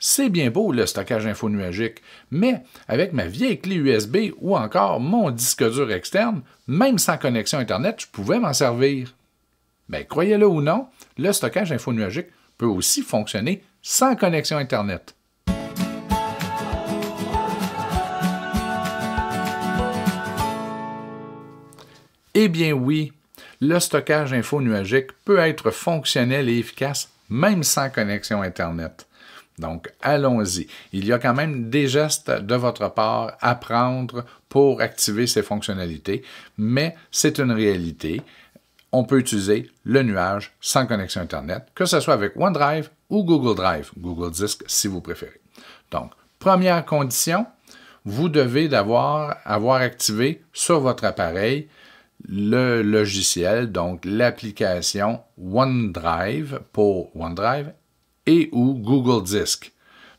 c'est bien beau le stockage info nuagique, mais avec ma vieille clé USB ou encore mon disque dur externe, même sans connexion Internet, je pouvais m'en servir. Bien, croyez-le ou non, le stockage info nuagique peut aussi fonctionner sans connexion Internet. Eh bien oui, le stockage info nuagique peut être fonctionnel et efficace même sans connexion Internet. Donc, allons-y. Il y a quand même des gestes de votre part à prendre pour activer ces fonctionnalités, mais c'est une réalité. On peut utiliser le nuage sans connexion Internet, que ce soit avec OneDrive ou Google Drive, Google Disk si vous préférez. Donc, première condition, vous devez avoir activé sur votre appareil le logiciel, donc l'application OneDrive pour OneDrive et ou Google Disk.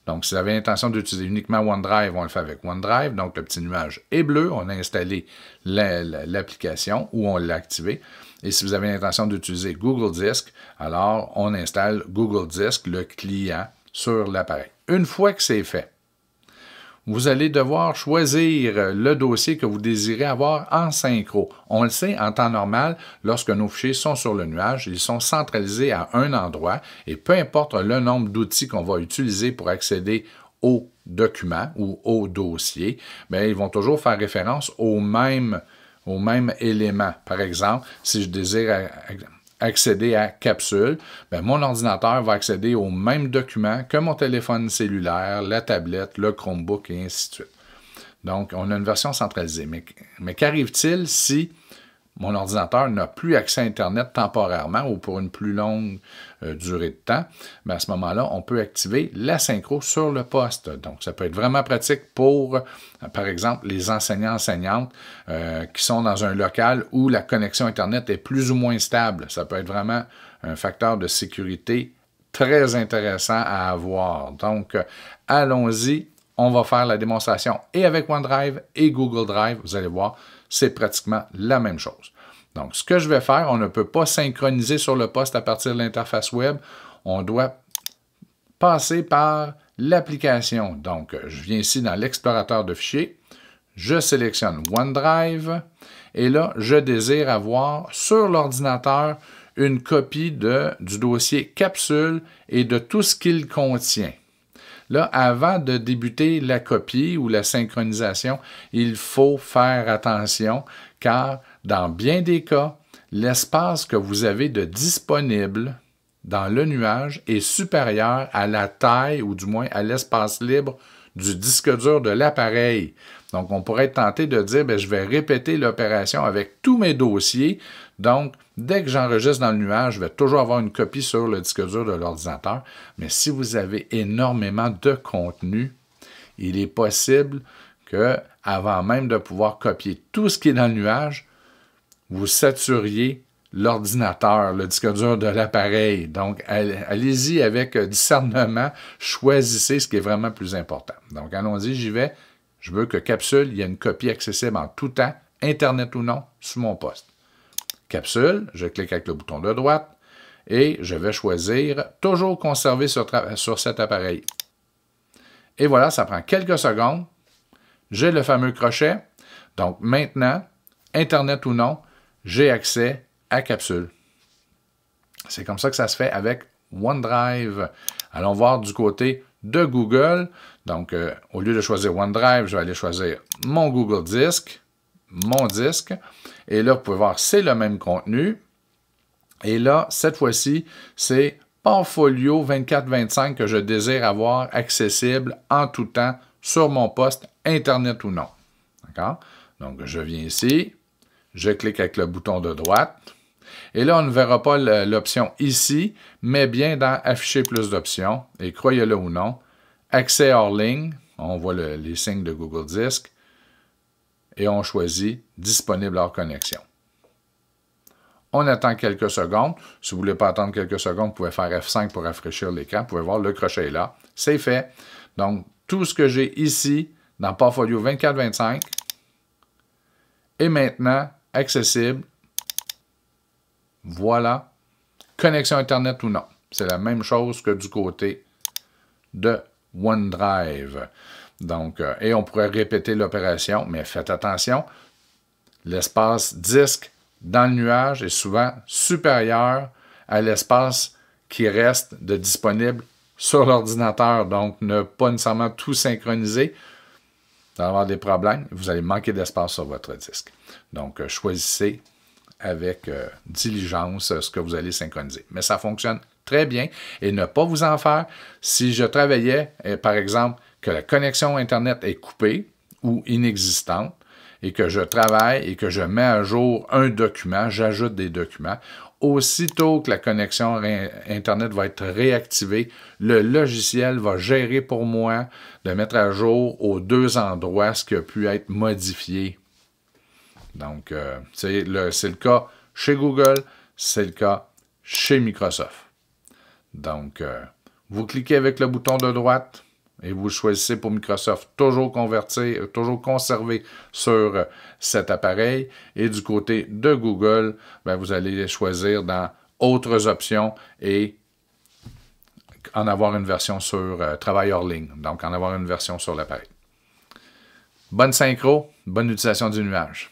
Donc, si vous avez l'intention d'utiliser uniquement OneDrive, on le fait avec OneDrive. Donc, le petit nuage est bleu. On a installé l'application ou on l'a activé. Et si vous avez l'intention d'utiliser Google Disk, alors on installe Google Disk, le client, sur l'appareil. Une fois que c'est fait, vous allez devoir choisir le dossier que vous désirez avoir en synchro. On le sait, en temps normal, lorsque nos fichiers sont sur le nuage, ils sont centralisés à un endroit et peu importe le nombre d'outils qu'on va utiliser pour accéder aux documents ou aux dossiers, bien, ils vont toujours faire référence au même élément. Par exemple, si je désire accéder à Capsule, bien, mon ordinateur va accéder au même document que mon téléphone cellulaire, la tablette, le Chromebook et ainsi de suite. Donc, on a une version centralisée. Mais qu'arrive-t-il si mon ordinateur n'a plus accès à Internet temporairement ou pour une plus longue durée de temps? Bien, à ce moment-là, on peut activer la synchro sur le poste. Donc, ça peut être vraiment pratique pour, par exemple, les enseignants-enseignantes qui sont dans un local où la connexion Internet est plus ou moins stable. Ça peut être vraiment un facteur de sécurité très intéressant à avoir. Donc, allons-y. On va faire la démonstration et avec OneDrive et Google Drive. Vous allez voir, c'est pratiquement la même chose. Donc, ce que je vais faire, on ne peut pas synchroniser sur le poste à partir de l'interface web. On doit passer par l'application. Donc, je viens ici dans l'explorateur de fichiers. Je sélectionne OneDrive. Et là, je désire avoir sur l'ordinateur une copie du dossier Capsule et de tout ce qu'il contient. Là, avant de débuter la copie ou la synchronisation, il faut faire attention car dans bien des cas, l'espace que vous avez de disponible dans le nuage est supérieur à la taille ou du moins à l'espace libre du disque dur de l'appareil. Donc, on pourrait être tenté de dire, bien, je vais répéter l'opération avec tous mes dossiers. Donc, dès que j'enregistre dans le nuage, je vais toujours avoir une copie sur le disque dur de l'ordinateur. Mais si vous avez énormément de contenu, il est possible que, avant même de pouvoir copier tout ce qui est dans le nuage, vous saturiez l'ordinateur, le disque dur de l'appareil. Donc, allez-y avec discernement, choisissez ce qui est vraiment plus important. Donc, allons-y, j'y vais. Je veux que Capsule, il y ait une copie accessible en tout temps, Internet ou non, sur mon poste. Capsule, je clique avec le bouton de droite et je vais choisir « Toujours conserver sur cet appareil ». Et voilà, ça prend quelques secondes. J'ai le fameux crochet. Donc maintenant, Internet ou non, j'ai accès à Capsule. C'est comme ça que ça se fait avec OneDrive. Allons voir du côté de Google. Donc, au lieu de choisir OneDrive, je vais aller choisir mon Google Disk, mon disque. Et là, vous pouvez voir, c'est le même contenu. Et là, cette fois-ci, c'est Portfolio 24-25 que je désire avoir accessible en tout temps sur mon poste, Internet ou non. D'accord? Donc, je viens ici, je clique avec le bouton de droite. Et là, on ne verra pas l'option ici, mais bien dans Afficher plus d'options. Et croyez-le ou non, Accès hors ligne, on voit les signes de Google Disk, et on choisit Disponible hors connexion. On attend quelques secondes. Si vous ne voulez pas attendre quelques secondes, vous pouvez faire F5 pour rafraîchir l'écran. Vous pouvez voir, le crochet est là. C'est fait. Donc, tout ce que j'ai ici dans Portfolio 24-25 est maintenant accessible. Voilà. Connexion Internet ou non. C'est la même chose que du côté de OneDrive. Donc, et on pourrait répéter l'opération, mais faites attention, l'espace disque dans le nuage est souvent supérieur à l'espace qui reste de disponible sur l'ordinateur. Donc, ne pas nécessairement tout synchroniser. Vous allez avoir des problèmes. Vous allez manquer d'espace sur votre disque. Donc, choisissez avec diligence ce que vous allez synchroniser. Mais ça fonctionne très bien. Et ne pas vous en faire. Si je travaillais, par exemple, que la connexion Internet est coupée ou inexistante, et que je travaille et que je mets à jour un document, j'ajoute des documents, aussitôt que la connexion Internet va être réactivée, le logiciel va gérer pour moi de mettre à jour aux 2 endroits ce qui a pu être modifié. Donc, c'est le cas chez Google, c'est le cas chez Microsoft. Donc, vous cliquez avec le bouton de droite, et vous choisissez pour Microsoft toujours convertir, toujours conserver sur cet appareil. Et du côté de Google, bien, vous allez choisir dans Autres options et en avoir une version sur Travail hors ligne. Donc, en avoir une version sur l'appareil. Bonne synchro, bonne utilisation du nuage.